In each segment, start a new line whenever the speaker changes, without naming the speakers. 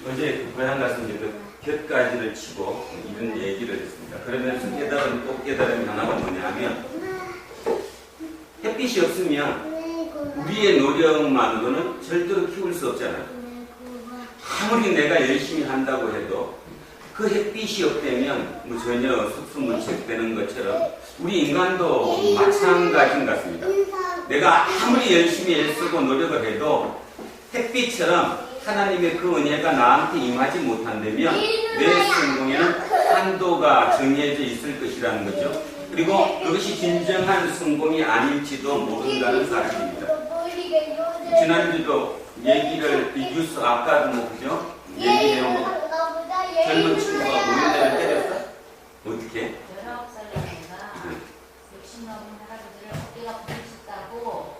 어제 그 고향 가서 이제 그 곁가지를 치고 이런 얘기를 했습니다. 그러면서 깨달은 또 깨달음이 하나가 뭐냐면 햇빛이 없으면 우리의 노력만으로는 절대로 키울 수 없잖아요. 아무리 내가 열심히 한다고 해도 그 햇빛이 없다면 뭐 전혀 숙수무책되는 것처럼 우리 인간도 마찬가지인 것 같습니다. 내가 아무리 열심히 애쓰고 노력을 해도 햇빛처럼 하나님의 그 은혜가 나한테 임하지 못한다면 내 성공에는 한도가 정해져 있을 것이라는 거죠. 그리고 그것이 진정한 성공이 아닐지도 모른다는 사실입니다. 지난주도 얘기를 이 뉴스 아까도 뭐 그죠? 얘기해온 거 젊은 친구가 우리들을 때렸어? 어떻게?
19살 애가 60 넘은 할아버지를 어깨가 부딪혔다고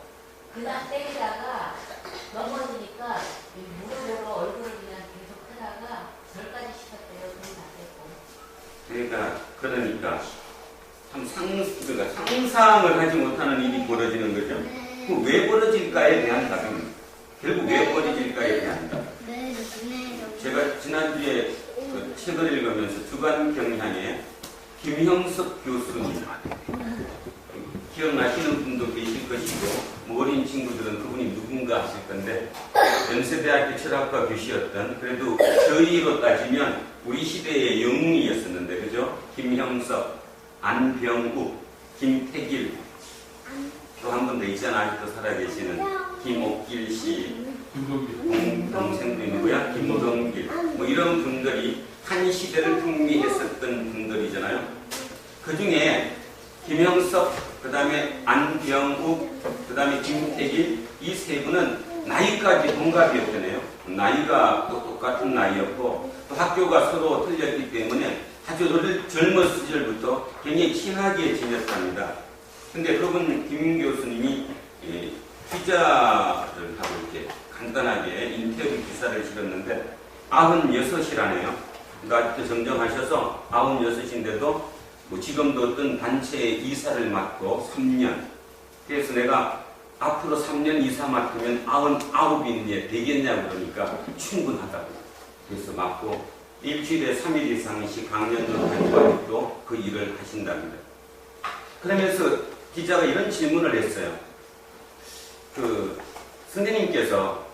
그냥 때리다가 넘어지니까 무릎으로 얼굴을 그냥 계속 하다가 절까지 시켰대요. 돈이 다 뺐고.
그러니까 참 상상을 하지 못하는 일이 벌어지는 거죠. 그 왜 벌어질까에 대한 답입니다. 결국 왜 벌어질까에 대한 답. 제가 지난주에 그 책을 읽으면서 주간 경향에 김형석 교수님 기억나시는 분도 계실 것이고 뭐 어린 친구들은 그분이 누군가 하실 건데 연세대학교 철학과 교수였던 그래도 저희로 따지면 우리 시대의 영웅이었었는데 그죠? 김형석, 안병욱, 김태길 또 한 분 더 있잖아 아직도 살아계시는 김옥길 씨 동생도 있고요 김동길 뭐 이런 분들이 한 시대를 풍미했었던 분들이잖아요. 그 중에 김형석, 그 다음에 안병욱, 그 다음에 김태길 이 세 분은 나이까지 동갑이었잖아요. 나이가 또 똑같은 나이였고 또 학교가 서로 틀렸기 때문에 아주 젊은 시절부터 굉장히 친하게 지냈답니다. 근데 그분 김 교수님이 기자를 하고 이렇게 간단하게 인터뷰 기사를 실었는데 96이라네요. 그러니까 아직도 정정하셔서 96인데도 뭐 지금도 어떤 단체의 이사를 맡고 3년. 그래서 내가 앞으로 3년 이사 맡으면 99인데 되겠냐고 그러니까 충분하다고. 그래서 맡고 일주일에 3일 이상씩 강연도 하고 아직도 그 일을 하신답니다. 그러면서 기자가 이런 질문을 했어요. 그 선생님께서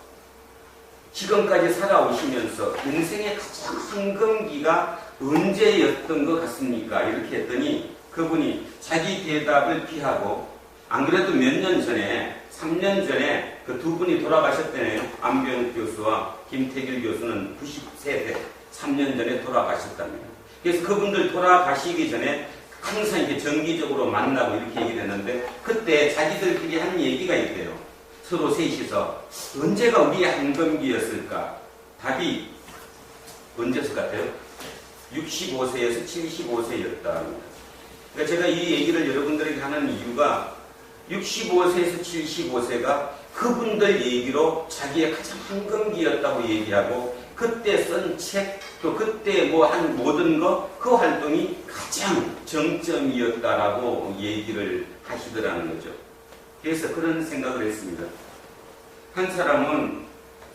지금까지 살아오시면서 인생의 가장 황금기가 언제였던 것 같습니까? 이렇게 했더니 그분이 자기 대답을 피하고 안 그래도 몇 년 전에 3년 전에 그 두 분이 돌아가셨다네요. 안병욱 교수와 김태길 교수는 90세대 3년 전에 돌아가셨답니다. 그래서 그분들 돌아가시기 전에 항상 이렇게 정기적으로 만나고 이렇게 얘기를 했는데 그때 자기들끼리 한 얘기가 있대요. 서로 셋이서 언제가 우리의 황금기였을까? 답이 언제였을 것 같아요? 65세에서 75세였다. 그러니까 제가 이 얘기를 여러분들에게 하는 이유가 65세에서 75세가 그분들 얘기로 자기의 가장 황금기였다고 얘기하고 그때 쓴 책, 또 그때 뭐 한 모든 거, 그 활동이 가장 정점이었다라고 얘기를 하시더라는 거죠. 그래서 그런 생각을 했습니다. 한 사람은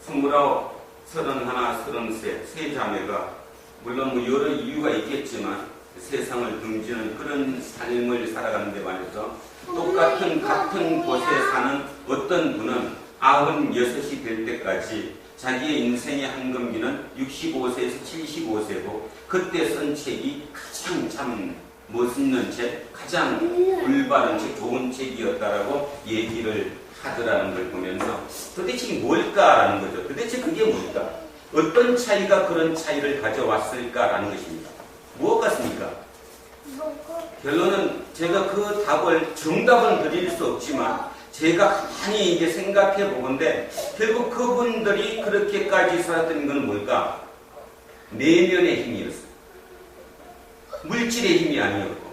29, 31, 33, 세 자매가 물론 뭐 여러 이유가 있겠지만 세상을 등지는 그런 삶을 살아가는데 말이죠. 같은 곳에 사는 어떤 분은 96이 될 때까지 자기의 인생의 황금기는 65세에서 75세고 그때 쓴 책이 가장 참 멋있는 책, 가장 올바른 책, 좋은 책이었다라고 얘기를 하더라는 걸 보면서 도대체 뭘까라는 거죠. 도대체 그게 뭘까? 어떤 차이가 그런 차이를 가져왔을까라는 것입니다. 무엇 같습니까? 결론은 제가 그 답을 정답은 드릴 수 없지만 제가 가만히 이제 생각해 보건데 결국 그분들이 그렇게까지 살았던 건 뭘까? 내면의 힘이었어요. 물질의 힘이 아니었고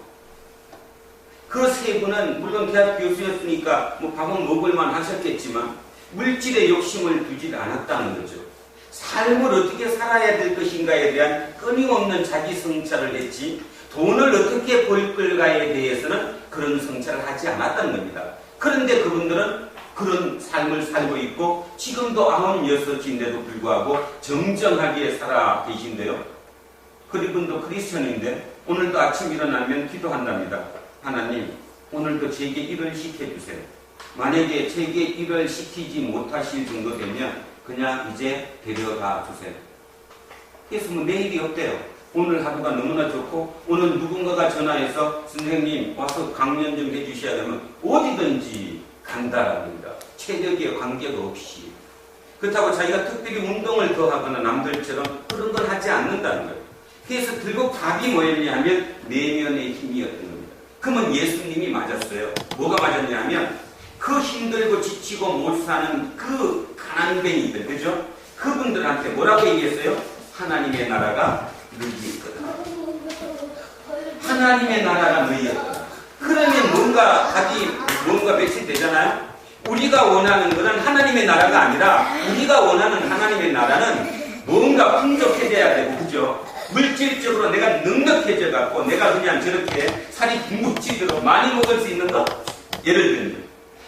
그 세 분은 물론 대학 교수였으니까 뭐 밥은 먹을만 하셨겠지만 물질의 욕심을 두지 않았다는 거죠. 삶을 어떻게 살아야 될 것인가에 대한 끊임없는 자기 성찰을 했지 돈을 어떻게 벌 걸가에 대해서는 그런 성찰을 하지 않았다는 겁니다. 그런데 그분들은 그런 삶을 살고 있고 지금도 96인데도 불구하고 정정하게 살아 계신데요. 그분도 크리스천인데 오늘도 아침 일어나면 기도한답니다. 하나님, 오늘도 제게 일을 시켜주세요. 만약에 제게 일을 시키지 못하실 정도 되면 그냥 이제 데려가 주세요. 그래서 뭐 내일이 없대요. 오늘 하루가 너무나 좋고 오늘 누군가가 전화해서 선생님 와서 강연 좀 해주셔야 되면 어디든지 간다라는 겁니다. 체력에 관계가 없이. 그렇다고 자기가 특별히 운동을 더 하거나 남들처럼 그런 걸 하지 않는다는 거예요. 그래서 결국 답이 뭐였냐 하면 내면의 힘이었던 겁니다. 그러면 예수님이 맞았어요. 뭐가 맞았냐 하면 그 힘들고 지치고 못 사는 그 가난뱅이들, 그죠? 그분들한테 뭐라고 얘기했어요? 하나님의 나라가 너희에 있거든. 하나님의 나라가 너희에 있거든. 그러면 뭔가 배치되잖아요? 우리가 원하는 것은 하나님의 나라가 아니라 우리가 원하는 하나님의 나라는 뭔가 풍족해져야 되고, 그죠? 물질적으로 내가 넉넉해져 갖고 내가 그냥 저렇게 살이 둥둥 찌도록 많이 먹을 수 있는 것? 예를 들면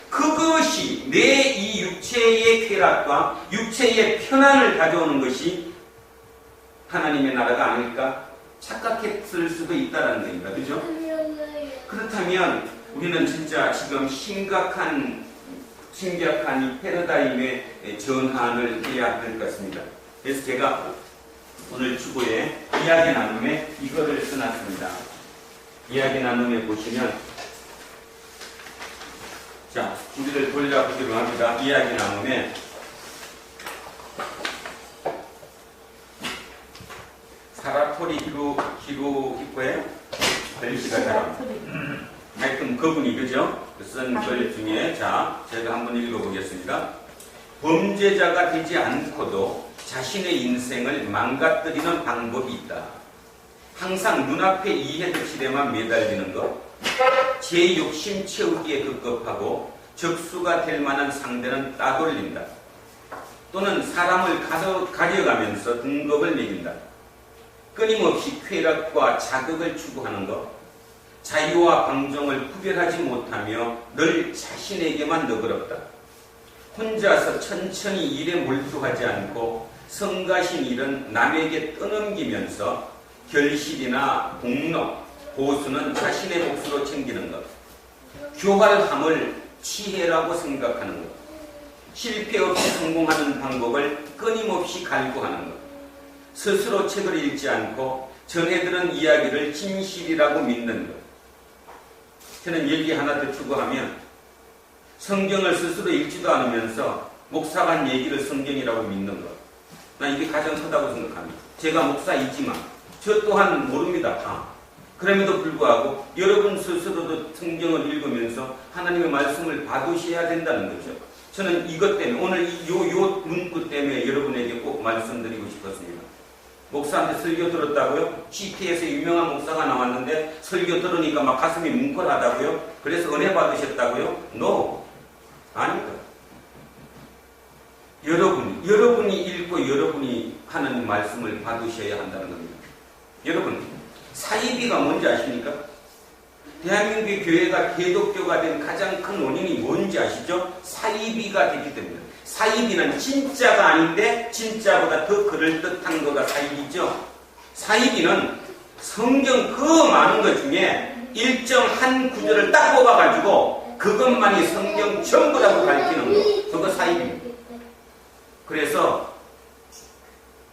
그것이 내 이 육체의 쾌락과 육체의 편안을 가져오는 것이 하나님의 나라가 아닐까 착각했을 수도 있다는 겁니다. 그죠? 그렇다면 우리는 진짜 지금 심각한 이 패러다임의 전환을 해야 할 것 같습니다. 그래서 제가 오늘 주보에 이야기 나눔에 이거를 써놨습니다. 이야기 나눔에 보시면 자, 우리를 돌려보기로 합니다. 이야기 나눔에 사라토리 히로히코의 글씨가 잘 하여튼 그분이 그죠? 쓴 글 중에 자, 제가 한번 읽어보겠습니다. 범죄자가 되지 않고도 자신의 인생을 망가뜨리는 방법이 있다. 항상 눈앞의 이해득실에만 매달리는 것, 제 욕심 채우기에 급급하고 적수가 될 만한 상대는 따돌린다. 또는 사람을 가려가면서 등급을 매긴다. 끊임없이 쾌락과 자극을 추구하는 것, 자유와 방종을 구별하지 못하며 늘 자신에게만 너그럽다. 혼자서 천천히 일에 몰두하지 않고 성가신 일은 남에게 떠넘기면서 결실이나 공로, 보수는 자신의 몫으로 챙기는 것, 교활함을 치해라고 생각하는 것, 실패 없이 성공하는 방법을 끊임없이 갈구하는 것, 스스로 책을 읽지 않고 전해들은 이야기를 진실이라고 믿는 것. 저는 얘기 하나 더 추가하면 성경을 스스로 읽지도 않으면서 목사가 한 얘기를 성경이라고 믿는 것. 난 이게 가장 크다고 생각합니다. 제가 목사이지만 저 또한 모릅니다. 다. 그럼에도 불구하고 여러분 스스로도 성경을 읽으면서 하나님의 말씀을 받으셔야 된다는 거죠. 저는 이것 때문에 오늘 요 문구 때문에 여러분에게 꼭 말씀드리고 싶었습니다. 목사한테 설교 들었다고요? CT에서 유명한 목사가 나왔는데 설교 들으니까 막 가슴이 뭉클하다고요? 그래서 은혜 받으셨다고요? No. 아닙니다. 여러분이 읽고 여러분이 하는 말씀을 받으셔야 한다는 겁니다. 여러분, 사이비가 뭔지 아십니까? 대한민국의 교회가 개독교가 된 가장 큰 원인이 뭔지 아시죠? 사이비가 되기 때문에. 사이비는 진짜가 아닌데 진짜보다 더 그럴듯한 거가 사이비죠. 사이비는 성경 그 많은 것 중에 일정 한 구절을 딱 뽑아가지고 그것만이 성경 전부라고 가르치는 거. 그거 사이비입니다. 그래서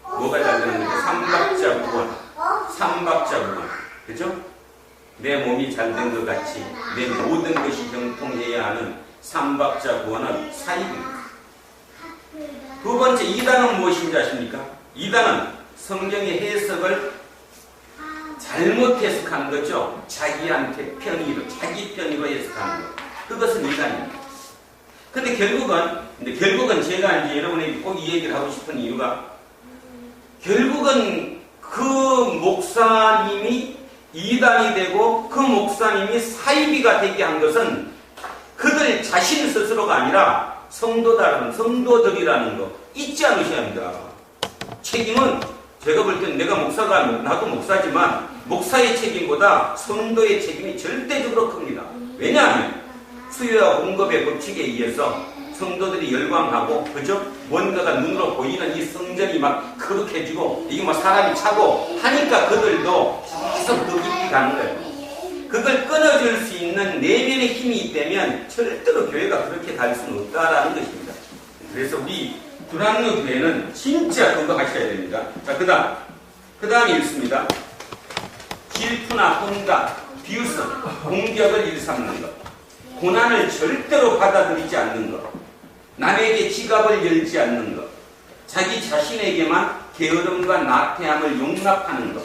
뭐가 잘 되는 거죠? 삼박자 구원. 삼박자 구원. 그죠? 내 몸이 잘 된 것 같이 내 모든 것이 형통해야 하는 삼박자 구원은 사입입니다. 두 번째 이단은 무엇인지 아십니까? 이단은 성경의 해석을 잘못 해석하는 거죠. 자기한테 자기 편의로 해석하는 것. 그것은 이단입니다. 근데 결국은 제가 이제 여러분에게 꼭 이 얘기를 하고 싶은 이유가 결국은 그 목사님이 이단이 되고 그 목사님이 사이비가 되게 한 것은 그들 자신 스스로가 아니라 성도들이라는 거 잊지 않으셔야 합니다. 책임은 제가 볼 때는 내가 나도 목사지만 목사의 책임보다 성도의 책임이 절대적으로 큽니다. 왜냐하면 수요와 공급의 법칙에 의해서 성도들이 열광하고, 그죠? 뭔가가 눈으로 보이는 이 성전이 막 거룩해지고, 이게 막 사람이 차고 하니까 그들도 계속 더 깊이 가는 거예요. 그걸 끊어줄 수 있는 내면의 힘이 있다면 절대로 교회가 그렇게 갈 수는 없다라는 것입니다. 그래서 우리 두란노 교회는 진짜 그거 하셔야 됩니다. 자, 그 다음에 읽습니다. 질투나 혼각, 비웃음, 공격을 일삼는 것, 고난을 절대로 받아들이지 않는 것, 남에게 지갑을 열지 않는 것, 자기 자신에게만 게으름과 나태함을 용납하는 것,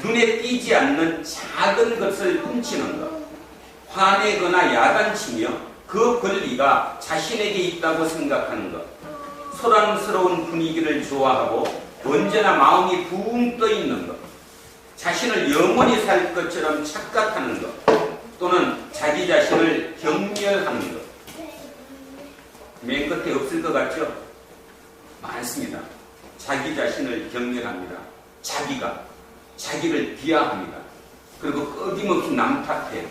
눈에 띄지 않는 작은 것을 훔치는 것, 화내거나 야단치며 그 권리가 자신에게 있다고 생각하는 것, 소란스러운 분위기를 좋아하고 언제나 마음이 붕 떠 있는 것, 자신을 영원히 살 것처럼 착각하는 것, 또는 자기 자신을 경멸하는 것. 맨 끝에 없을 것 같죠? 많습니다. 자기 자신을 경멸합니다. 자기를 비하합니다. 그리고 끊임없이 남 탓해요.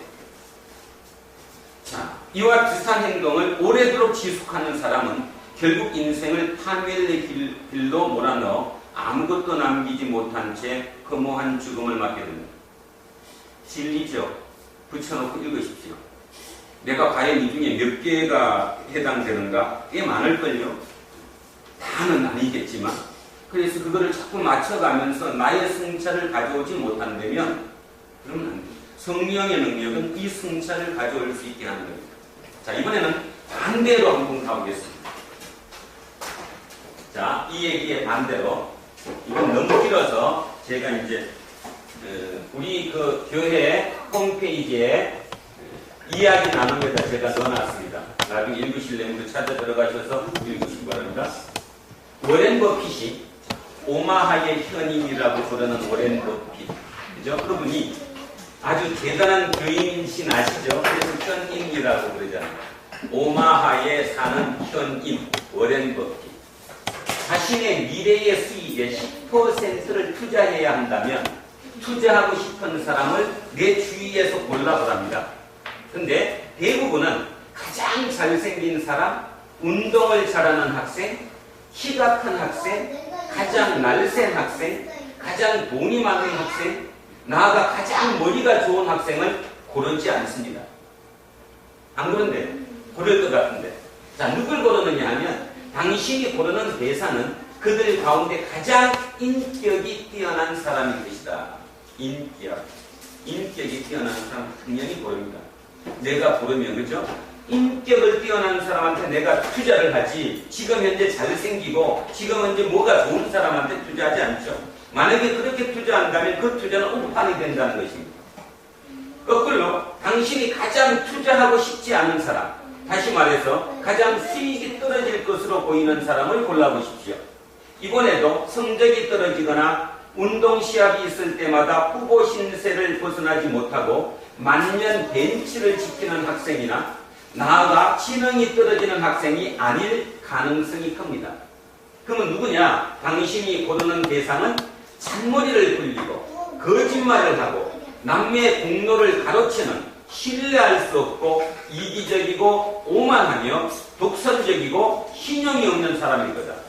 자, 이와 비슷한 행동을 오래도록 지속하는 사람은 결국 인생을 파멸의 길로 몰아넣어 아무것도 남기지 못한 채 허무한 죽음을 맞게 됩니다. 진리죠. 붙여놓고 읽으십시오. 내가 과연 이 중에 몇 개가 해당되는가? 꽤 많을걸요. 다는 아니겠지만, 그래서 그거를 자꾸 맞춰가면서 나의 성찰을 가져오지 못한다면, 그러면 안 돼요. 성령의 능력은 이 성찰을 가져올 수 있게 하는 겁니다. 자, 이번에는 반대로 한번 가보겠습니다. 자, 이 얘기의 반대로, 이건 너무 길어서 제가 이제 우리 그 교회 홈페이지에 이야기 나눔에다 제가 넣어놨습니다. 나중에 읽으시려면 찾아 들어가셔서 읽으시기 바랍니다. 워렌 버핏이 오마하의 현인이라고 부르는 워렌 버핏, 그죠? 그분이 아주 대단한 교인이신 아시죠? 그래서 현인이라고 그러잖아요. 오마하에 사는 현인 워렌 버핏. 자신의 미래의 수익의 10%를 투자해야 한다면 투자하고 싶은 사람을 내 주위에서 골라보랍니다. 근데 대부분은 가장 잘생긴 사람, 운동을 잘하는 학생, 키가 큰 학생, 가장 날쌘 학생, 가장 돈이 많은 학생, 나아가 가장 머리가 좋은 학생을 고르지 않습니다. 안 그런데? 고를 것 같은데. 자, 누굴 고르느냐 하면 당신이 고르는 대상은 그들 가운데 가장 인격이 뛰어난 사람일 것이다. 인격이 뛰어난 사람 당연히 고릅니다. 내가 고르면, 그죠? 인격을 뛰어난 사람한테 내가 투자를 하지, 지금 현재 잘생기고 지금 현재 뭐가 좋은 사람한테 투자하지 않죠. 만약에 그렇게 투자한다면 그 투자는 오판이 된다는 것입니다. 거꾸로 당신이 가장 투자하고 싶지 않은 사람, 다시 말해서 가장 수익이 떨어질 것으로 보이는 사람을 골라보십시오. 이번에도 성적이 떨어지거나 운동 시합이 있을 때마다 후보 신세를 벗어나지 못하고 만년 벤치를 지키는 학생이나 나아가 지능이 떨어지는 학생이 아닐 가능성이 큽니다. 그러면 누구냐? 당신이 고르는 대상은 잔머리를 굴리고 거짓말을 하고 남의 공로를 가로채는 신뢰할 수 없고 이기적이고 오만하며 독선적이고 신용이 없는 사람일 거다.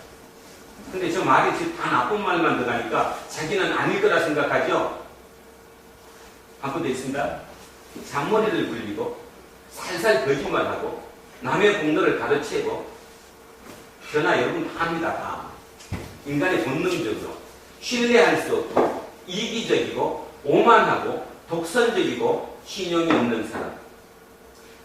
근데 저 말이 지금 다 나쁜 말만 들어가니까 자기는 아닐 거라 생각하죠? 한 번 더 있습니다. 잔머리를 굴리고 살살 거짓말하고 남의 공로를 가로채고, 그러나 여러분 다 합니다. 다. 인간의 본능적으로 신뢰할 수 없고 이기적이고 오만하고 독선적이고 신용이 없는 사람,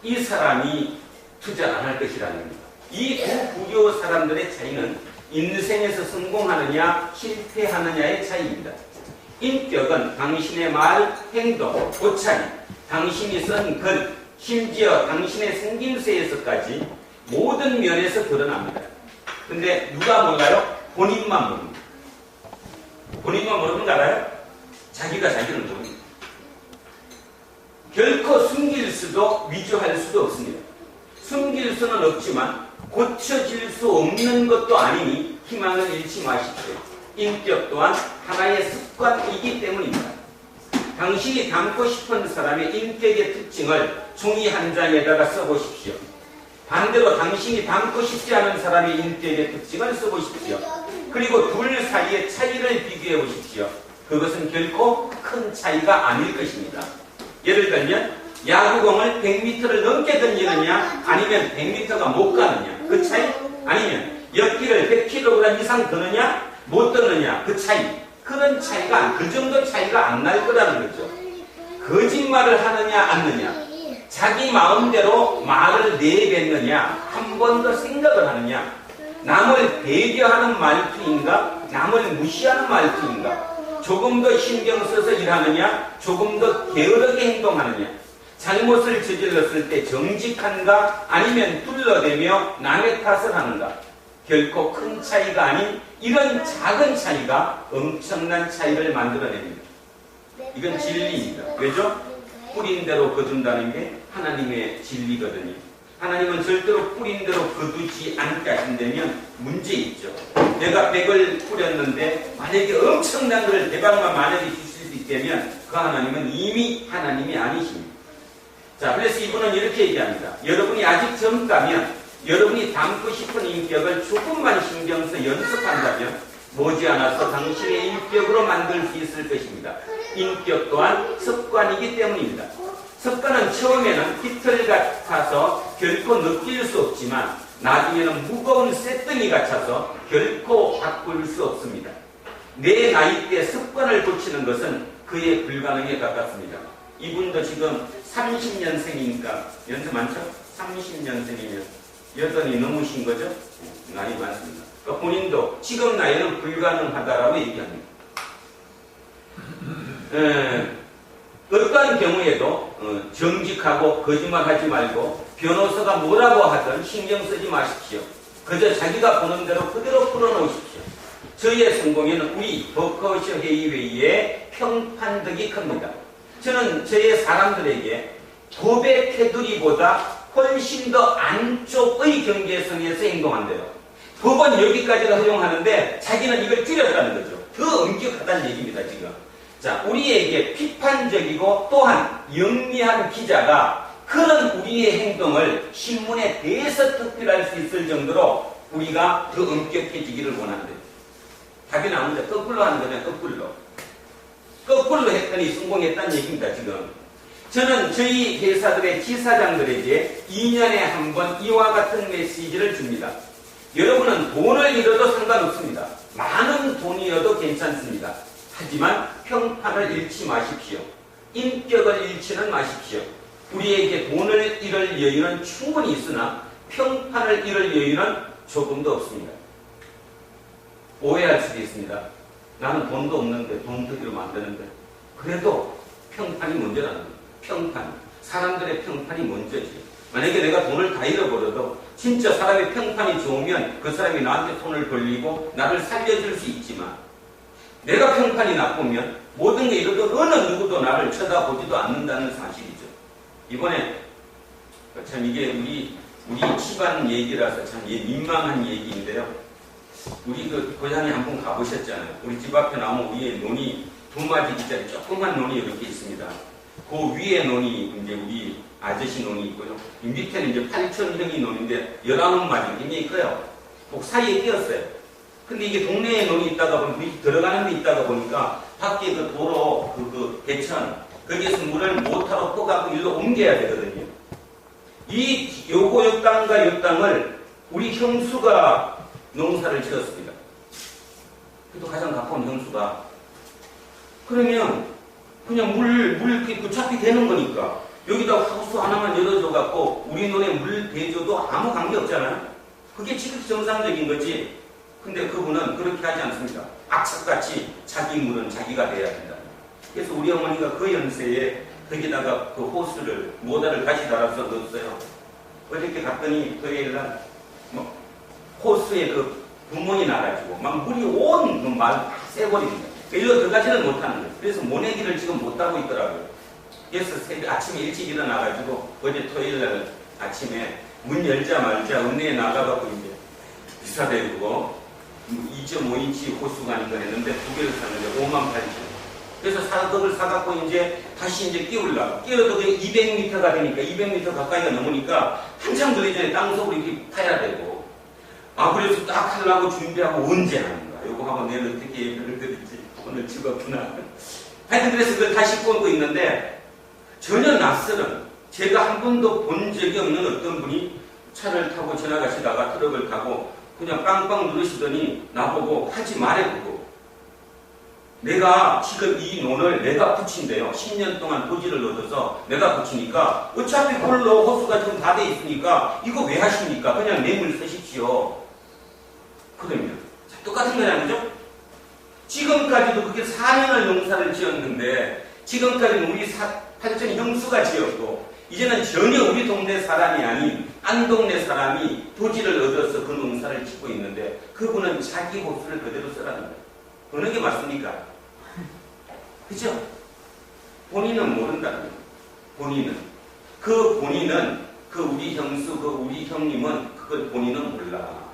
이 사람이 투자 안 할 것이라는 겁니다. 이 두 부류 사람들의 차이는 인생에서 성공하느냐 실패하느냐의 차이입니다. 인격은 당신의 말, 행동, 옷차림, 당신이 쓴 글, 심지어 당신의 생김새에서까지 모든 면에서 드러납니다. 근데 누가 몰라요? 본인만 모릅니다. 본인만 모르는 거 알아요? 자기가 자기를 모릅니다. 결코 숨길 수도 위조할 수도 없습니다. 숨길 수는 없지만 고쳐질 수 없는 것도 아니니 희망을 잃지 마십시오. 인격 또한 하나의 습관이기 때문입니다. 당신이 닮고 싶은 사람의 인격의 특징을 종이 한 장에다가 써보십시오. 반대로 당신이 닮고 싶지 않은 사람의 인격의 특징을 써보십시오. 그리고 둘 사이의 차이를 비교해 보십시오. 그것은 결코 큰 차이가 아닐 것입니다. 예를 들면 야구공을 100m를 넘게 던지느냐 아니면 100m가 못 가느냐 그 차이, 아니면 엿기를 100kg 이상 드느냐 못 드느냐 그 차이, 그런 차이가 그 정도 차이가 안 날 거라는 거죠. 거짓말을 하느냐 않느냐, 자기 마음대로 말을 내뱉느냐, 한 번 더 생각을 하느냐, 남을 배려하는 말투인가 남을 무시하는 말투인가, 조금 더 신경 써서 일하느냐 조금 더 게으르게 행동하느냐, 잘못을 저질렀을 때 정직한가 아니면 둘러대며 남의 탓을 하는가. 결코 큰 차이가 아닌 이런 작은 차이가 엄청난 차이를 만들어냅니다. 이건 진리입니다. 왜죠? 뿌린 대로 거둔다는 게 하나님의 진리거든요. 하나님은 절대로 뿌린 대로 거두지 않게 하신다면 문제 있죠. 내가 100을 뿌렸는데 만약에 엄청난 걸 대박만 만약에 주실 수 있다면 그 하나님은 이미 하나님이 아니십니다. 자, 그래서 이분은 이렇게 얘기합니다. 여러분이 아직 젊다면, 여러분이 닮고 싶은 인격을 조금만 신경 써 연습한다면 머지않아서 당신의 인격으로 만들 수 있을 것입니다. 인격 또한 습관이기 때문입니다. 습관은 처음에는 깃털 같아서 결코 느낄 수 없지만 나중에는 무거운 쇳덩이 같아서 결코 바꿀 수 없습니다. 내 나이 때 습관을 고치는 것은 그의 불가능에 가깝습니다. 이분도 지금 30년생이니까 연세 많죠? 30년생이면 여전히 넘으신 거죠? 나이 많습니다. 그러니까 본인도 지금 나이는 불가능하다라고 얘기합니다. 어떤 경우에도 정직하고 거짓말하지 말고 변호사가 뭐라고 하든 신경 쓰지 마십시오. 그저 자기가 보는 대로 그대로 풀어놓으십시오. 저희의 성공에는 우리 버커셔 회의의 평판덕이 큽니다. 저는 저의 사람들에게 도배 테두리보다 훨씬 더 안쪽의 경계선에서 행동한대요. 법은 여기까지가 허용하는데 자기는 이걸 줄였다는 거죠. 더 엄격하다는 얘기입니다, 지금. 자, 우리에게 비판적이고 또한 영리한 기자가 그런 우리의 행동을 신문에 대서특필할 수 있을 정도로 우리가 더 엄격해지기를 원한대요. 답이 나옵니다. 거꾸로 하는 거냐, 거꾸로. 거꾸로 했더니 성공했다는 얘기입니다, 지금. 저는 저희 회사들의 지사장들에게 2년에 한 번 이와 같은 메시지를 줍니다. 여러분은 돈을 잃어도 상관없습니다. 많은 돈이어도 괜찮습니다. 하지만 평판을 잃지 마십시오. 인격을 잃지는 마십시오. 우리에게 돈을 잃을 여유는 충분히 있으나 평판을 잃을 여유는 조금도 없습니다. 오해할 수도 있습니다. 나는 돈도 없는데 돈 들기로 만드는데 그래도 평판이 먼저라는 거예요. 평판. 사람들의 평판이 먼저지. 만약에 내가 돈을 다 잃어버려도 진짜 사람의 평판이 좋으면 그 사람이 나한테 손을 벌리고 나를 살려줄 수 있지만 내가 평판이 나쁘면 모든 게 이러도 어느 누구도 나를 쳐다보지도 않는다는 사실이죠. 이번에 참 이게 우리 집안 얘기라서 참 민망한 얘기인데요. 우리 그 고향에 한 번 가보셨잖아요. 우리 집 앞에 나오면 위에 논이 2마디짜리 조그만 논이 이렇게 있습니다. 그 위에 논이 이제 우리 아저씨 논이 있고요. 이 밑에는 이제 8,000평이 논인데 11마디 굉장히 커요. 꼭 사이에 끼었어요. 근데 이게 동네에 논이 있다가 보니 들어가는 데 있다가 보니까 밖에 그 도로 그 대천 거기에서 물을 모터로 퍼갖고 일로 옮겨야 되거든요. 요거 요 땅과 요 땅을 우리 형수가 농사를 지었습니다. 그래도 가장 가까운 형수가. 그러면 그냥 물 차피 되는 거니까 여기다 하우스 하나만 열어줘갖고 우리 논에 물 대줘도 아무 관계 없잖아요. 그게 지극히 정상적인 거지. 근데 그분은 그렇게 하지 않습니다. 악착같이 자기 물은 자기가 내야 된다. 그래서 우리 어머니가 그 연세에 거기다가 그 호스를 모다를 다시 달아서 넣었어요. 어저께 갔더니 토요일날 호스에 그 구멍이 나가지고 막 물이 온 그 말 새버립니다. 일로 들어가지는 못하는 거예요. 그래서 모내기를 지금 못하고 있더라고요. 그래서 아침에 일찍 일어나가지고 어제 토요일날 아침에 문 열자마자 읍내에 나가갖고 이제 비싸대고 2.5인치 호수가 아닌가 했는데 2개를 샀는데 58,000원. 그래서 그걸 사갖고 이제 다시 이제 끼우려고. 끼워도 그게 200m가 되니까, 200m 가까이가 넘으니까 한참 걸리 전에 땅속으로 이렇게 타야 되고. 그래서 딱 하려고 준비하고 언제 하는 거야. 요거 한번 내일 어떻게 예배를 드릴지. 오늘 죽었구나. 하여튼 그래서 그걸 다시 꽂고 있는데 전혀 낯설은, 제가 한 번도 본 적이 없는 어떤 분이 차를 타고 지나가시다가 트럭을 타고 그냥 빵빵 누르시더니 나보고 하지 말아보고, 내가 지금 이 논을 내가 붙인대요. 10년 동안 토지를 얻어서 내가 붙이니까 어차피 그걸로 호수가 지금 다 돼 있으니까 이거 왜 하십니까? 그냥 매물 쓰십시오. 그러면 똑같은 거냐, 그죠? 지금까지도 그게 4년을 농사를 지었는데, 지금까지는 우리 팔전 형수가 지었고, 이제는 전혀 우리 동네 사람이 아닌 안 동네 사람이 토지를 얻어서 그 농사를 짓고 있는데, 그분은 자기 호수를 그대로 쓰라는 거예요. 어느 게 맞습니까? 그죠? 본인은 모른다는 거예요. 본인은. 그 우리 형수, 그 우리 형님은 그걸 본인은 몰라.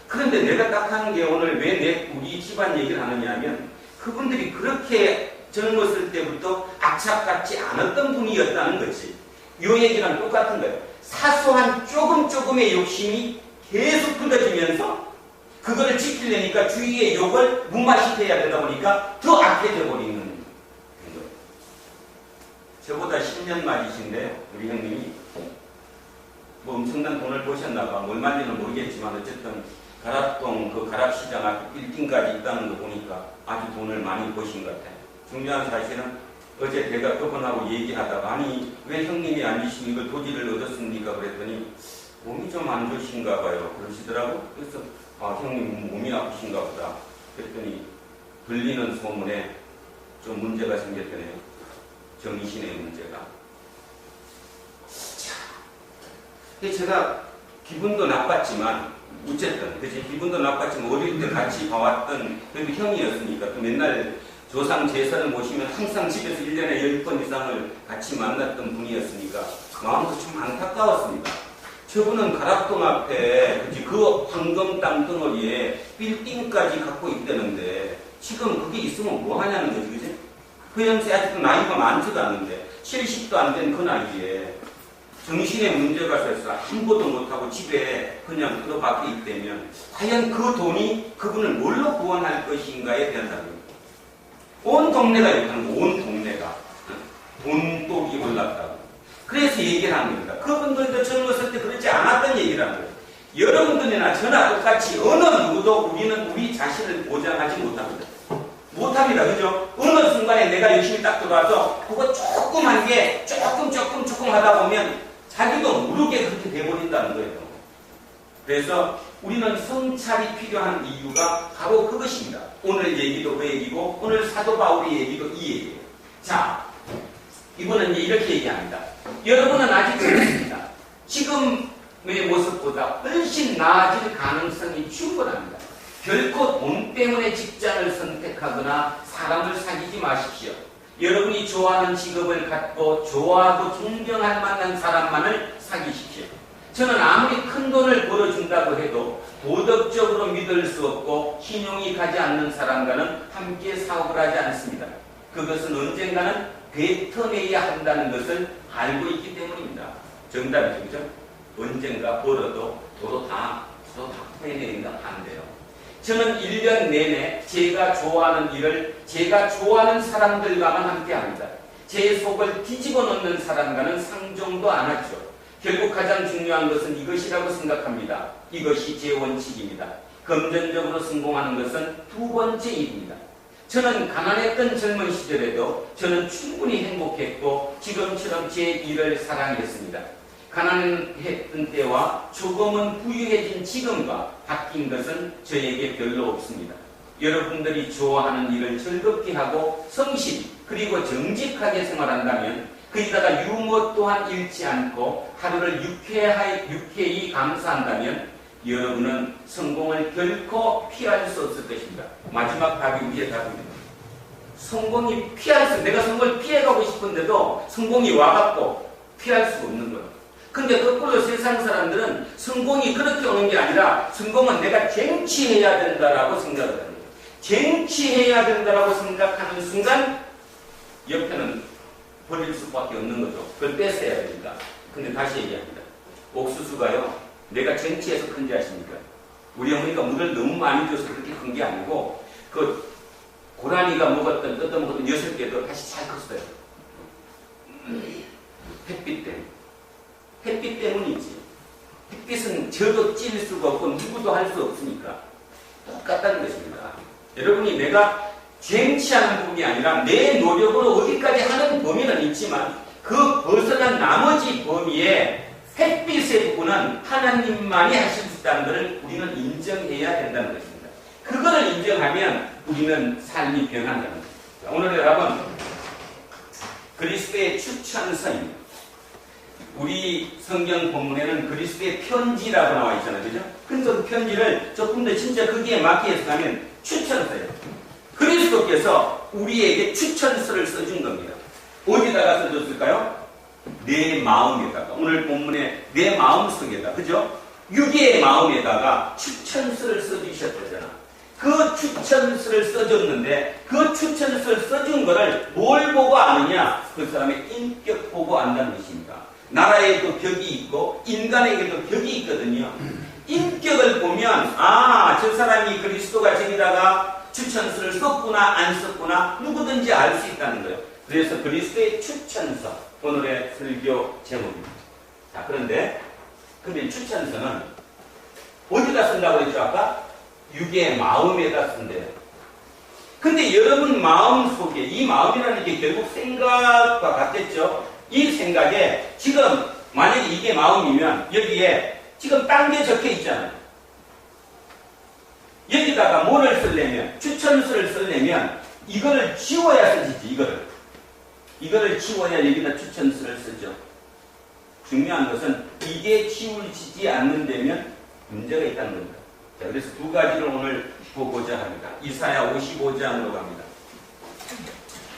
그런데 내가 딱 하는 게 오늘 왜 우리 집안 얘기를 하느냐 하면, 그분들이 그렇게 젊었을 때부터 악착같지 않았던 분이었다는 거지. 요 얘기랑 똑같은 거예요. 사소한 조금의 욕심이 계속 끊어지면서 그거를 지키려니까 주위의 욕을 무마시켜야 되다 보니까 더 악해져 버리는 거예요. 저보다 10년 맞이신데 우리 형님이 뭐 엄청난 돈을 버셨나 봐. 얼마인지는 모르겠지만 어쨌든 가락동 그 가락시장 앞에 빌딩까지 있다는 거 보니까 아주 돈을 많이 버신 것 같아요. 중요한 사실은 어제 제가 그분하고 얘기하다가, 아니 왜 형님이 앉으시고 이걸 토지를 얻었습니까? 그랬더니 몸이 좀 안 좋으신가 봐요. 그러시더라고. 그래서 형님 몸이 아프신가 보다. 그랬더니 들리는 소문에 좀 문제가 생겼더래요. 정신의 문제가. 자, 제가 기분도 나빴지만, 어쨌든 그치? 기분도 나빴지만 어릴 때 같이 봐왔던 그래도 형이었으니까, 또 맨날 조상 제사를 모시면 항상 집에서 1년에 10번 이상을 같이 만났던 분이었으니까 마음도 좀 안타까웠습니다. 저분은 가락동 앞에 그 황금 땅덩어리에 빌딩까지 갖고 있다는데 지금 그게 있으면 뭐 하냐는 거지, 그지? 그 형제 아직도 나이가 많지도 않은데 70도 안 된 그 나이에 정신의 문제가 있어서 한보도 못하고 집에 그냥 들어박혀 있다면 과연 그 돈이 그분을 뭘로 구원할 것인가에 대한 답입니다. 온 동네가 욕하는 거, 온 동네가 돈독이 올랐다고. 그래서 얘기를 하는 겁니다. 그분들도 젊었을 때 그렇지 않았던 얘기라는 거예요. 여러분들이나 저나 똑같이 어느 누구도 우리는 우리 자신을 보장하지 못합니다. 못합니다. 그죠? 어느 순간에 내가 열심히 딱 들어와서 그거 조그만 게 조금 하다 보면 자기도 모르게 그렇게 돼버린다는 거예요. 그래서 우리는 성찰이 필요한 이유가 바로 그것입니다. 오늘 얘기도 그 얘기고 오늘 사도 바울의 얘기도 이 얘기예요. 자, 이분은 이제 이렇게 얘기합니다. 여러분은 아직 젊습니다. 지금의 모습보다 훨씬 나아질 가능성이 충분합니다. 결코 돈 때문에 직장을 선택하거나 사람을 사귀지 마십시오. 여러분이 좋아하는 직업을 갖고 좋아하고 존경할 만한 사람만을 사귀십시오. 저는 아무리 큰 돈을 벌어준다고 해도 도덕적으로 믿을 수 없고 신용이 가지 않는 사람과는 함께 사업을 하지 않습니다. 그것은 언젠가는 뱉어내야 한다는 것을 알고 있기 때문입니다. 정답이죠, 그죠? 언젠가 벌어도 도로 다 토해내린다 안 돼요. 저는 1년 내내 제가 좋아하는 일을 제가 좋아하는 사람들과만 함께 합니다. 제 속을 뒤집어 놓는 사람과는 상종도 안 하죠. 결국 가장 중요한 것은 이것이라고 생각합니다. 이것이 제 원칙입니다. 금전적으로 성공하는 것은 두 번째 일입니다. 저는 가난했던 젊은 시절에도 저는 충분히 행복했고 지금처럼 제 일을 사랑했습니다. 가난했던 때와 조금은 부유해진 지금과 바뀐 것은 저에게 별로 없습니다. 여러분들이 좋아하는 일을 즐겁게 하고 성실히 그리고 정직하게 생활한다면 거기다가 유머 또한 잃지 않고 하루를 유쾌히 감사한다면 여러분은 성공을 결코 피할 수 없을 것입니다. 마지막 답이 우리의 답입니다. 성공이 내가 성공을 피해가고 싶은데도 성공이 와갖고 피할 수가 없는 거예요. 근데 거꾸로 세상 사람들은 성공이 그렇게 오는 게 아니라 성공은 내가 쟁취해야 된다라고 생각을 합니다. 쟁취해야 된다라고 생각하는 순간 옆에는 버릴 수밖에 없는 거죠. 그걸 뺏어야 되니까. 근데 다시 얘기합니다. 옥수수가요, 내가 전체에서 큰지 아십니까? 우리 어머니가 물을 너무 많이 줘서 그렇게 큰 게 아니고, 그 고라니가 먹었던, 뜯어먹었던 6개도 다시 잘 컸어요. 햇빛 때문에. 햇빛 때문이지. 햇빛은 저도 찔 수가 없고 누구도 할 수 없으니까 똑같다는 것입니다. 여러분이 내가 쟁취하는 부분이 아니라 내 노력으로 어디까지 하는 범위는 있지만 그 벗어난 나머지 범위에 햇빛의 부분은 하나님만이 하실 수 있다는 것을 우리는 인정해야 된다는 것입니다. 그거를 인정하면 우리는 삶이 변한다는 것입니다. 오늘의 답은 그리스도의 추천서입니다. 우리 성경 본문에는 그리스도의 편지라고 나와 있잖아요. 그죠? 그래서 그 편지를 조금 더 진짜 거기에 맞게 해석하면 추천서예요. 그리스도께서 우리에게 추천서를 써준 겁니다. 어디다가 써줬을까요? 내 마음에다가. 오늘 본문에 내 마음속에다. 그죠? 유기의 마음에다가 추천서를 써주셨잖아. 그 추천서를 써줬는데 그 추천서를 써준 거를 뭘 보고 아느냐? 그 사람의 인격 보고 안다는 것입니다. 나라에도 벽이 있고 인간에게도 벽이 있거든요. 인격을 보면 저 사람이 그리스도가 저기다가 추천서를 썼구나 안 썼구나 누구든지 알 수 있다는 거예요. 그래서 그리스도의 추천서 오늘의 설교 제목입니다. 자, 그런데 추천서는 어디다 쓴다고 했죠 아까? 육의 마음에다 쓴대요. 근데 여러분 마음 속에 이 마음이라는 게 결국 생각과 같겠죠. 이 생각에 지금 만약에 이게 마음이면 여기에 지금 딴 게 적혀 있잖아요. 여기다가 뭐를 쓰려면 추천서를 쓰려면 이거를 지워야 쓰지. 이거를 지워야 여기다 추천서를 쓰죠. 중요한 것은 이게 지워지지 않는다면 문제가 있다는 겁니다. 자, 그래서 두 가지를 오늘 보고자 합니다. 이사야 55장으로 갑니다.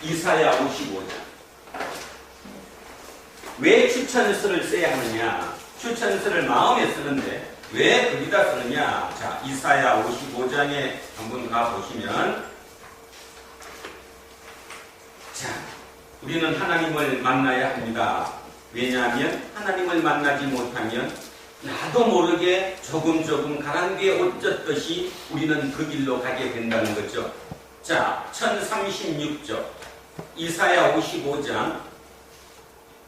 이사야 55장. 왜 추천서를 써야 하느냐? 추천서를 마음에 쓰는데 왜 거기다 쓰느냐? 자, 이사야 55장에 한번 가보시면 자, 우리는 하나님을 만나야 합니다. 왜냐하면 하나님을 만나지 못하면 나도 모르게 조금 가랑비에 옷 젖듯이 우리는 그 길로 가게 된다는 거죠. 자, 1036절 이사야 55장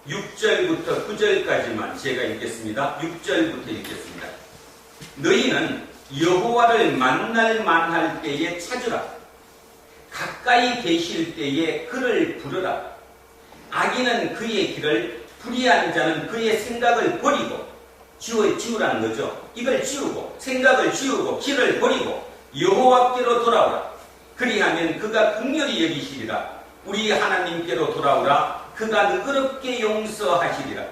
6절부터 9절까지만 제가 읽겠습니다. 6절부터 읽겠습니다. 너희는 여호와를 만날 만할 때에 찾으라. 가까이 계실 때에 그를 부르라. 악인은 그의 길을, 불의한 자는 그의 생각을 버리고, 지우라는 거죠. 이걸 지우고, 생각을 지우고, 길을 버리고 여호와께로 돌아오라. 그리하면 그가 긍휼히 여기시리라. 우리 하나님께로 돌아오라. 그가 너그럽게 용서하시리라.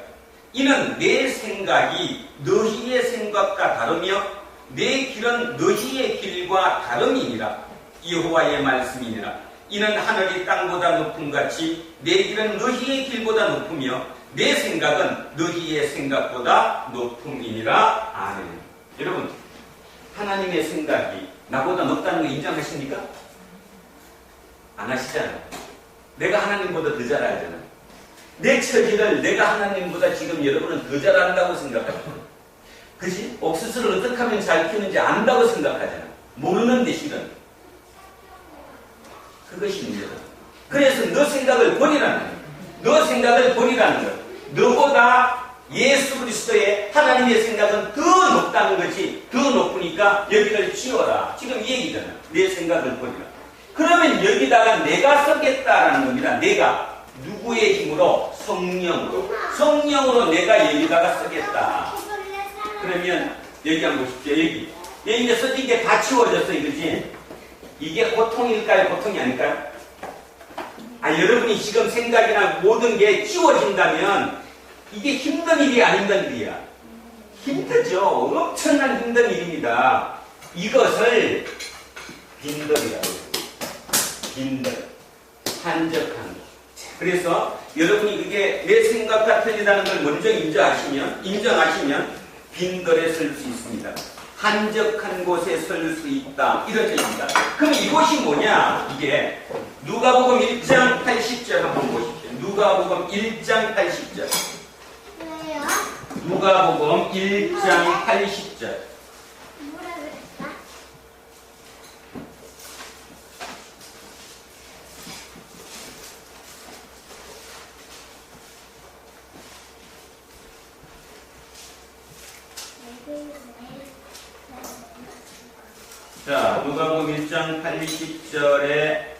이는 내 생각이 너희의 생각과 다르며 내 길은 너희의 길과 다름이니라. 여호와의 말씀이니라. 이는 하늘이 땅보다 높음같이 내 길은 너희의 길보다 높으며 내 생각은 너희의 생각보다 높음이니라. 아멘. 여러분, 하나님의 생각이 나보다 높다는 거 인정하십니까? 안 하시잖아요. 내가 하나님보다 더 잘 알잖아요. 내 처지를 내가 하나님보다 지금 여러분은 더 잘 안다고 생각하잖아요. 그지? 옥수수를 어떻게 하면 잘 키우는지 안다고 생각하잖아요. 모르는데 실은. 그것이 문제다. 그래서 너 생각을 버리라는 거예요. 너 생각을 버리라는 거예요. 너보다 예수 그리스도의 하나님의 생각은 더 높다는 거지. 더 높으니까 여기를 지워라. 지금 이 얘기잖아요. 내 생각을 버리라. 그러면 여기다가 내가 쓰겠다라는 겁니다. 내가. 누구의 힘으로? 성령으로. 성령으로 내가 여기다가 쓰겠다. 그러면 여기 한번 보십시오. 여기 이제 써진 게 다 치워졌어. 이거지? 이게 고통일까요? 고통이 아닐까요? 여러분이 지금 생각이나 모든 게 지워진다면 이게 힘든 일이 안 힘든 일이야. 힘들죠. 엄청난 힘든 일입니다. 이것을 빈들이라고 해요. 빈들. 한적한 것. 그래서 여러분이 그게 내 생각과 틀리다는 걸 먼저 인정하시면 빈들에 설 수 있습니다. 한적한 곳에 설 수 있다. 이런 뜻입니다. 그럼 이곳이 뭐냐? 이게 누가복음 1장 87 80절 한번 보십시오. 누가복음 1장 80절.
왜요?
누가복음 1장 80절.
뭐라 그랬어?
자, 누가복음 1장 80절에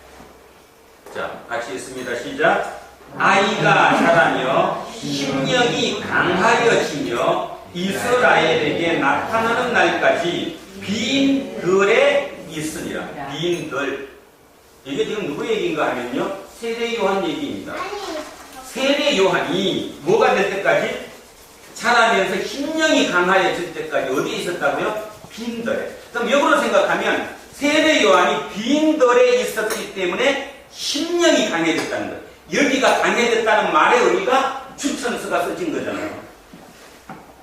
자, 같이 읽습니다. 시작. 아이가 자라며 심령이 강하여지며 이스라엘에게 나타나는 날까지 빈 들에 있으리라. 빈 들. 이게 지금 누구 얘기인가 하면요. 세례 요한 얘기입니다.
아니,
세례 요한이 뭐가 될 때까지? 자라면서 심령이 강하여질 때까지 어디에 있었다고요? 빈들에. 그럼 역으로 생각하면 세례 요한이 빈들에 있었기 때문에 심령이 강해졌다는 거예요. 여기가 강해졌다는 말의 의미가 추천서가 써진 거잖아요.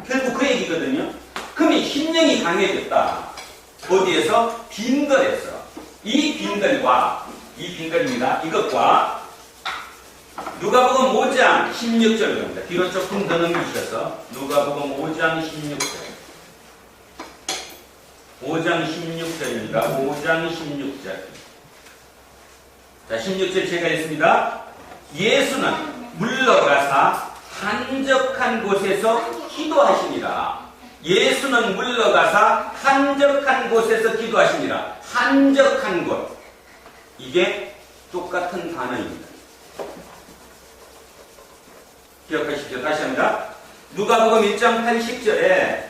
결국 그 얘기거든요. 그러면 심령이 강해졌다. 어디에서? 빈들에서. 이 빈들입니다. 이것과 누가복음 5장 16절 겁니다. 뒤로 조금 더 넘기셔서 누가복음 5장 16절. 5장 16절입니다. 5장 16절. 자, 16절 제가 읽습니다. 예수는 물러가사 한적한 곳에서 기도하시니라. 예수는 물러가사 한적한 곳에서 기도하시니라. 한적한 곳. 이게 똑같은 단어입니다. 기억하십시오. 다시 합니다. 누가복음 1장 80절에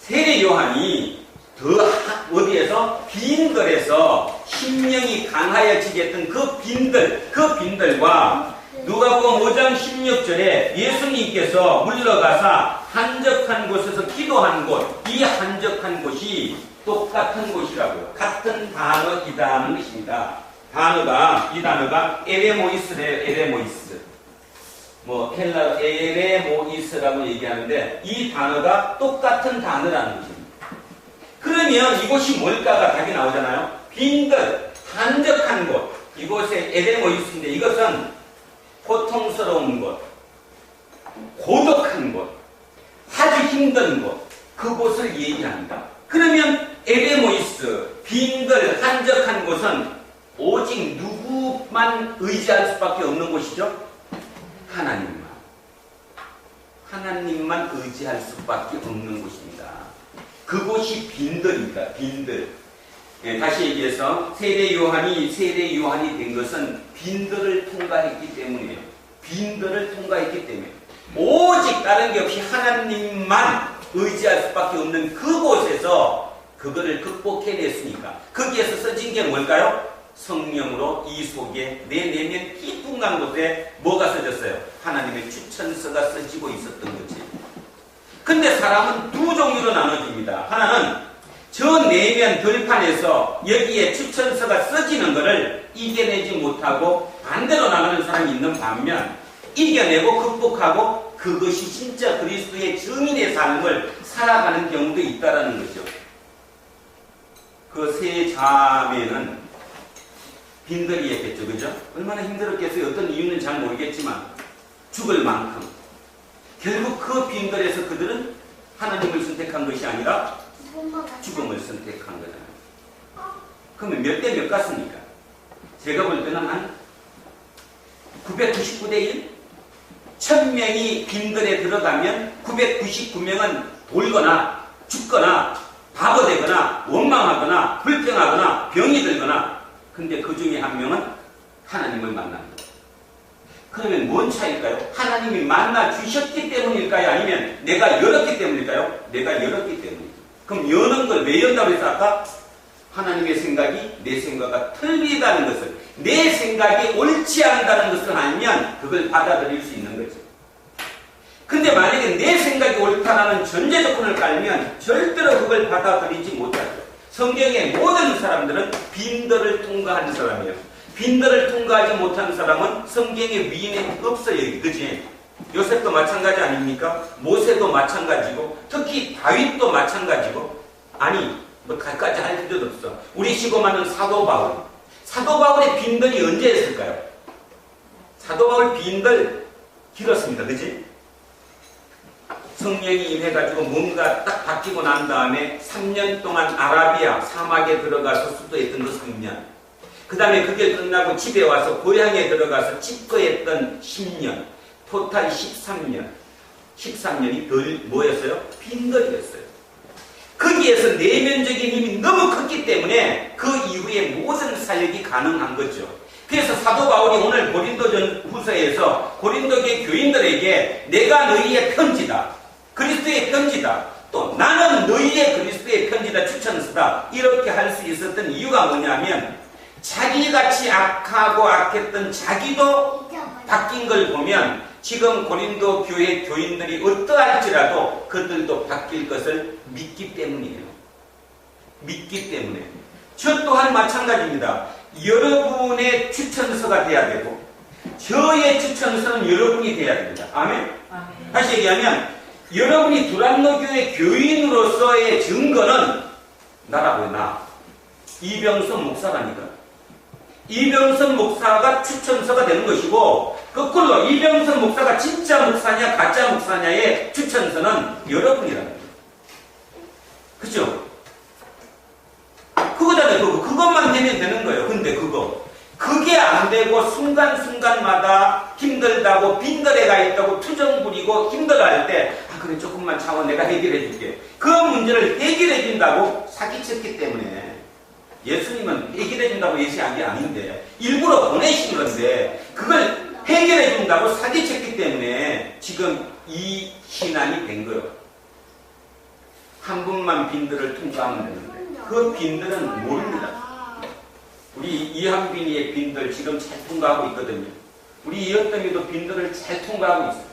세례 요한이 어디에서? 빈들에서 심령이 강하여지게 했던 그 빈들과 누가복음 5장 16절에 예수님께서 물러가사 한적한 곳에서 기도한 곳, 이 한적한 곳이 똑같은 곳이라고요. 같은 단어이다는 것입니다. 이 단어가 에레모이스래요. 에레모이스. 헬라어 에레모이스라고 얘기하는데 이 단어가 똑같은 단어라는 것입니다. 그러면 이곳이 뭘까가 답이 나오잖아요. 빈들, 한적한 곳. 이곳에 에레모이스인데 이것은 고통스러운 곳, 고독한 곳, 아주 힘든 곳, 그곳을 얘기합니다. 그러면 에레모이스, 빈들, 한적한 곳은 오직 누구만 의지할 수밖에 없는 곳이죠? 하나님만 의지할 수밖에 없는 곳입니다. 그곳이 빈들입니다. 빈들. 예, 다시 얘기해서 세례 요한이 된 것은 빈들을 통과했기 때문이에요. 빈들을 통과했기 때문에 오직 다른 게 없이 하나님만 의지할 수밖에 없는 그곳에서 그거를 극복해냈으니까 거기에서 써진 게 뭘까요? 성령으로 이 속에 내 내면 깊은 곳에 뭐가 써졌어요? 하나님의 추천서가 써지고 있었던 거지. 근데 사람은 두 종류로 나눠집니다. 하나는 저 내면 들판에서 여기에 추천서가 써지는 것을 이겨내지 못하고 반대로 나가는 사람이 있는 반면 이겨내고 극복하고 그것이 진짜 그리스도의 증인의 삶을 살아가는 경우도 있다는 거죠. 그 세 자매는 빈들이었겠죠. 그죠? 얼마나 힘들었겠어요. 어떤 이유는 잘 모르겠지만 죽을 만큼. 결국 그 빈들에서 그들은 하나님을 선택한 것이 아니라 죽음을 선택한 거잖아요. 그러면 몇 대 몇 같습니까? 제가 볼 때는 한 999대 1? 1000명이 빈들에 들어가면 999명은 돌거나 죽거나 바보되거나 원망하거나 불평하거나 병이 들거나 근데 그 중에 한 명은 하나님을 만납니다. 그러면 뭔 차이일까요? 하나님이 만나 주셨기 때문일까요? 아니면 내가 열었기 때문일까요? 내가 열었기 때문이죠. 그럼 여는 걸 왜 연다고 해서 아까 하나님의 생각이 내 생각과 틀리다는 것을 내 생각이 옳지 않다는 것을 알면 그걸 받아들일 수 있는 거죠. 근데 만약에 내 생각이 옳다는 전제 조건을 깔면 절대로 그걸 받아들이지 못하죠. 성경의 모든 사람들은 빈들을 통과하는 사람이에요. 빈들을 통과하지 못한 사람은 성경의 위인에 없어요. 그지? 요셉도 마찬가지 아닙니까? 모세도 마찬가지고 특히 다윗도 마찬가지고 아니 뭐 갈까지 할 필요도 없어. 우리 시고만은 사도 바울의 빈들이 언제 했을까요? 사도 바울 빈들 길었습니다. 그지? 성령이 임해가지고 뭔가 딱 바뀌고 난 다음에 3년 동안 아라비아 사막에 들어가서 수도했던 그 3년. 그 다음에 그게 끝나고 집에 와서 고향에 들어가서 집거했던 10년. 토탈 13년. 13년이 덜 뭐였어요? 빈들이었어요. 거기에서 내면적인 힘이 너무 컸기 때문에 그 이후에 모든 사역이 가능한 거죠. 그래서 사도 바울이 오늘 고린도전 후서에서 고린도계 교인들에게 내가 너희의 편지다. 그리스도의 편지다. 또 나는 너희의 그리스도의 편지다. 추천서다. 이렇게 할 수 있었던 이유가 뭐냐면 자기같이 악하고 악했던 자기도 바뀐 걸 보면 지금 고린도 교회 교인들이 어떠할지라도 그들도 바뀔 것을 믿기 때문이에요. 믿기 때문에. 저 또한 마찬가지입니다. 여러분의 추천서가 돼야 되고 저의 추천서는 여러분이 돼야 됩니다. 아멘?
아멘.
다시 얘기하면 여러분이 두란노 교회 교인으로서의 증거는 나라고요. 나. 이병선 목사라니까. 이병선 목사가 추천서가 되는 것이고 거꾸로 이병선 목사가 진짜 목사냐 가짜 목사냐의 추천서는 여러분이라는 거예요. 그죠? 그거잖아요. 그것만 되면 되는 거예요. 근데 그게 안 되고 순간순간마다 힘들다고 빈들에 가 있다고 투정 부리고 힘들어할 때 그래 조금만 참아 내가 해결해 줄게. 그 문제를 해결해 준다고 사기쳤기 때문에 예수님은 해결해 준다고 예시한 게 아닌데 일부러 보내신 건데 그걸 해결해 준다고 사기쳤기 때문에 지금 이 신앙이 된 거예요. 한 분만 빈들을 통과하면 되는데 그 빈들은 모릅니다. 우리 이한빈이의 빈들 지금 잘 통과하고 있거든요. 우리 이어뜸이도 빈들을 잘 통과하고 있어요.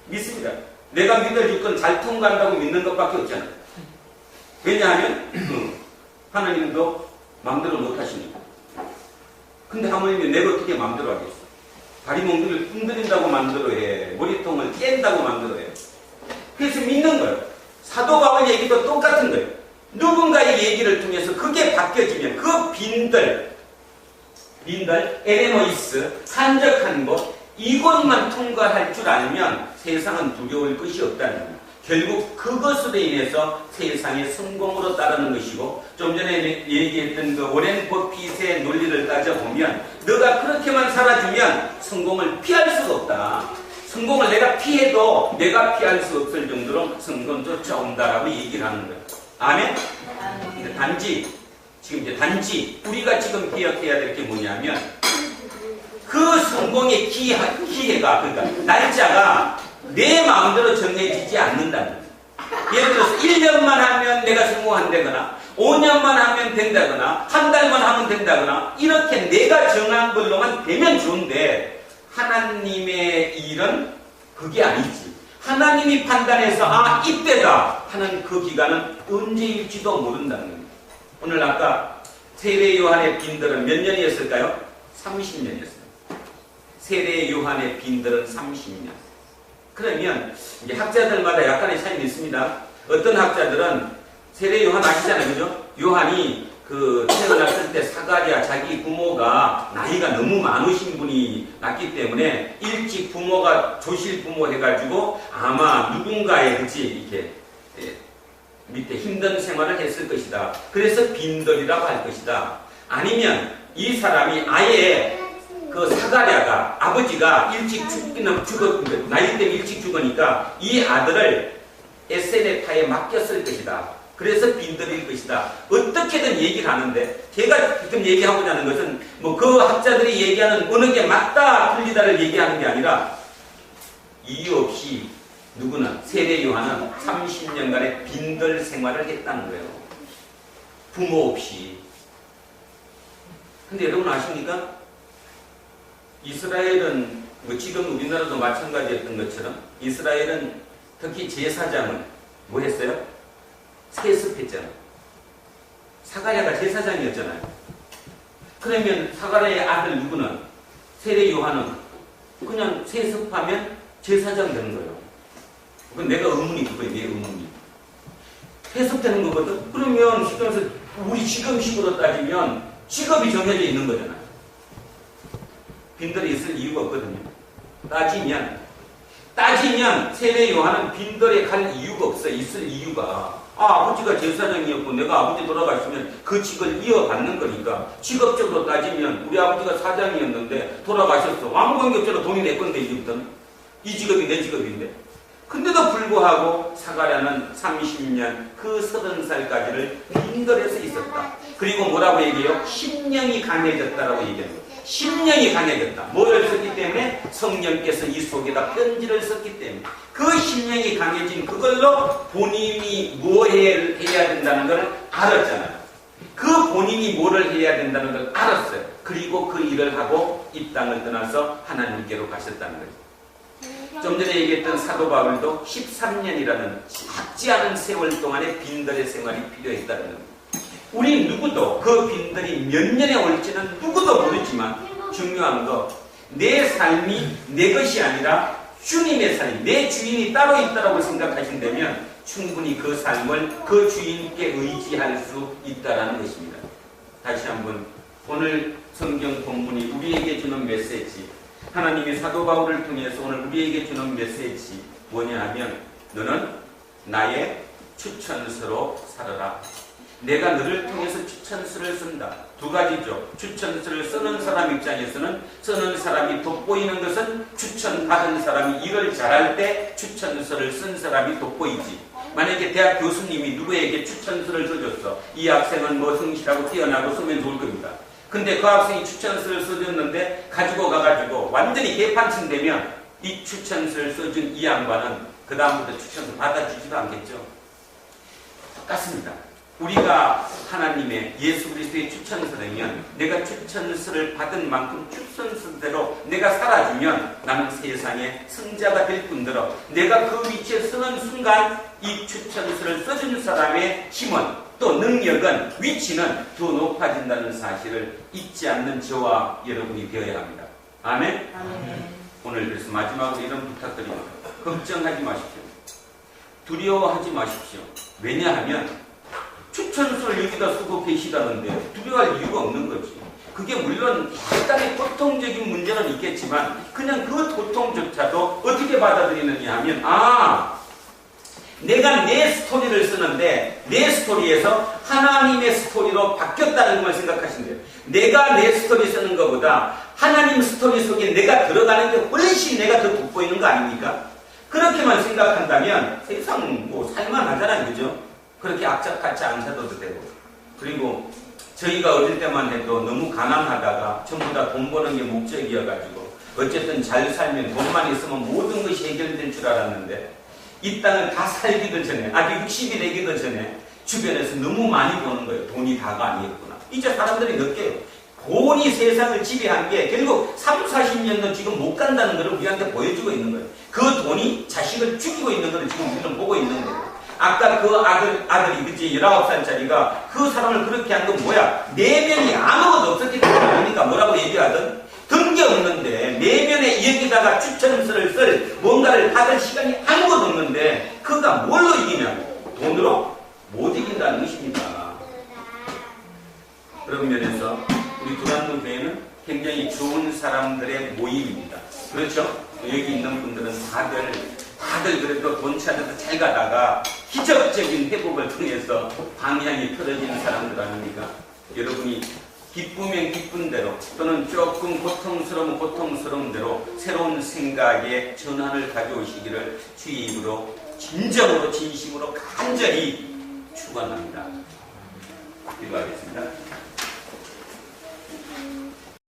믿습니다. 내가 믿어줄 건 잘 통과한다고 믿는 것밖에 없잖아요. 왜냐하면 하나님도 마음대로 못하시니까. 근데 하물며 내가 어떻게 마음대로 하겠어? 다리 몽둥이를 흔들린다고 마음대로 해. 머리통을 깬다고 마음대로 해. 그래서 믿는 거예요. 사도 바울 얘기도 똑같은 거예요. 누군가의 얘기를 통해서 그게 바뀌어지면 그 빈들, 에레모이스, 한적한 곳, 이곳만 통과할 줄 알면 세상은 두려울 것이 없다는 거예요. 결국 그것으로 인해서 세상의 성공으로 따르는 것이고 좀 전에 얘기했던 그 오렌 버핏의 논리를 따져보면 너가 그렇게만 살아주면 성공을 피할 수가 없다. 성공을 내가 피해도 내가 피할 수 없을 정도로 성공 쫓아온다라고 얘기를 하는 거예요. 아멘? 근데 단지 우리가 지금 기억해야 될 게 뭐냐면 그 성공의 기회가 그러니까 날짜가 내 마음대로 정해지지 않는다는 거예요. 예를 들어서 1년만 하면 내가 성공한다거나 5년만 하면 된다거나 한 달만 하면 된다거나 이렇게 내가 정한 걸로만 되면 좋은데 하나님의 일은 그게 아니지. 하나님이 판단해서 이때다 하는 그 기간은 언제일지도 모른다는 겁니다. 오늘 아까 세례 요한의 빈들은 몇 년이었을까요? 30년이었어요. 세례 요한의 빈들은 30년. 그러면 이제 학자들마다 약간의 차이는 있습니다. 어떤 학자들은 세례 요한 아시잖아요, 그죠? 요한이 태어났을 때 사가랴 자기 부모가 나이가 너무 많으신 분이 났기 때문에 일찍 부모가 조실 부모 해가지고 아마 누군가의 이렇게 밑에 힘든 생활을 했을 것이다. 그래서 빈들이라고 할 것이다. 아니면 이 사람이 아예 그 사가랴가 아버지가 일찍 나이 때문에 일찍 죽으니까 이 아들을 에세네파에 맡겼을 것이다. 그래서 빈들일 것이다. 어떻게든 얘기를 하는데 제가 지금 얘기하고자 하는 것은 그 학자들이 얘기하는 어느 게 맞다 틀리다를 얘기하는 게 아니라 이유 없이 누구는 세례 요한은 30년간의 빈들 생활을 했다는 거예요. 부모 없이. 근데 여러분 아십니까? 이스라엘은 지금 우리나라도 마찬가지였던 것처럼 이스라엘은 특히 제사장은 뭐 했어요? 세습했잖아요. 사가랴가 제사장이었잖아요. 그러면 사가랴의 아들 누구는 세례 요한은 그냥 세습하면 제사장 되는 거예요. 그건 내가 의문이 그거예요. 내 의문이. 세습되는 거거든. 그러면 우리 지금식으로 따지면 직업이 정해져 있는 거잖아요. 빈들에 있을 이유가 없거든요. 따지면 세례 요한은 빈들에 갈 이유가 없어. 있을 이유가 아버지가 제사장이었고 내가 아버지 돌아가시면 그 직을 이어받는 거니까. 직업적으로 따지면 우리 아버지가 사장이었는데 돌아가셨어. 아무 관계없잖아. 돈이 내 건데 이제부터는. 이 직업이 내 직업인데. 근데도 불구하고 사가랴는 30년 그 30살까지를 빈들에서 있었다. 그리고 뭐라고 얘기해요? 심령이 강해졌다라고 얘기합니다. 심령이 강해졌다. 뭐를 썼기 때문에? 성령께서 이 속에다 편지를 썼기 때문에. 그 심령이 강해진 그걸로 본인이 뭐 해야 된다는 걸 알았잖아요. 그 본인이 뭐를 해야 된다는 걸 알았어요. 그리고 그 일을 하고 이 땅을 떠나서 하나님께로 가셨다는 거죠. 좀 전에 얘기했던 사도 바울도 13년이라는 작지 않은 세월 동안의 빈들의 생활이 필요했다는 겁니다. 우리 누구도 그 빈들이 몇 년에 올지는 누구도 모르지만 중요한 거, 내 삶이 내 것이 아니라 주님의 삶, 내 주인이 따로 있다고 생각하신다면 충분히 그 삶을 그 주인께 의지할 수 있다는 것입니다. 다시 한번 오늘 성경 본문이 우리에게 주는 메시지, 하나님이 사도 바울을 통해서 오늘 우리에게 주는 메시지 뭐냐 하면, 너는 나의 추천서로 살아라. 내가 너를 통해서 추천서를 쓴다. 두 가지죠. 추천서를 쓰는 사람 입장에서는 쓰는 사람이 돋보이는 것은 추천받은 사람이 일을 잘할 때 추천서를 쓴 사람이 돋보이지. 만약에 대학 교수님이 누구에게 추천서를 써줬어. 이 학생은 뭐 성실하고 뛰어나고 쓰면 좋을 겁니다. 근데 그 학생이 추천서를 써줬는데 가지고 가가지고 완전히 개판친 되면 이 추천서를 써준 이 양반은 그 다음부터 추천서 받아주지도 않겠죠. 똑같습니다. 우리가 하나님의 예수 그리스도의 추천서라면 내가 추천서를 받은 만큼 추천서대로 내가 살아주면 나는 세상의 승자가 될 뿐더러 내가 그 위치에 서는 순간 이 추천서를 써준 사람의 힘은 또 능력은 위치는 더 높아진다는 사실을 잊지 않는 저와 여러분이 되어야 합니다. 아멘?
아멘.
오늘 그래서 마지막으로 이런 부탁드립니다. 걱정하지 마십시오. 두려워하지 마십시오. 왜냐하면 추천서를 여기다 쓰고 계시다는데 두려워할 이유가 없는 거지. 그게 물론 약간의 고통적인 문제는 있겠지만 그냥 그 고통조차도 어떻게 받아들이느냐 하면 내가 내 스토리를 쓰는데 내 스토리에서 하나님의 스토리로 바뀌었다는 것만 생각하시면 돼요. 내가 내 스토리 쓰는 것보다 하나님 스토리 속에 내가 들어가는 게 훨씬 내가 더 돋보이는 거 아닙니까? 그렇게만 생각한다면 세상 뭐 살만하잖아요. 그죠? 그렇게 악착같이 안 살아도 되고. 그리고 저희가 어릴 때만 해도 너무 가난하다가 전부 다 돈 버는 게 목적이어가지고 어쨌든 잘 살면 돈만 있으면 모든 것이 해결될 줄 알았는데 이 땅을 다 살기도 전에 아직 60이 되기도 전에 주변에서 너무 많이 보는 거예요. 돈이 다가 아니었구나. 이제 사람들이 느껴요. 돈이 세상을 지배한 게 결국 30, 40년도 지금 못 간다는 것을 우리한테 보여주고 있는 거예요. 그 돈이 자식을 죽이고 있는 것을 지금 우리는 보고 있는 거예요. 아까 그 아들이 그치 19살짜리가 그 사람을 그렇게 한 건 뭐야? 내면이 아무것도 없었기 때문에 아닙니까? 뭐라고 얘기하든 든 게 없는데 내면에 여기다가 추천서를 쓸 뭔가를 받을 시간이 아무것도 없는데 그가 뭘로 이기냐고? 돈으로 못 이긴다는 것입니다. 그런 면에서 우리 두란노 교회는 굉장히 좋은 사람들의 모임입니다. 그렇죠? 여기 있는 분들은 다들 그래도 돈 찾아서 잘 가다가 기적적인 회복을 통해서 방향이 틀어지는 사람들 아닙니까? 여러분이 기쁘면 기쁜 대로 또는 조금 고통스러우면 고통스러운 대로 새로운 생각의 전환을 가져오시기를 주의 입으로 진정으로 진심으로 간절히 축원합니다. 기도하겠습니다.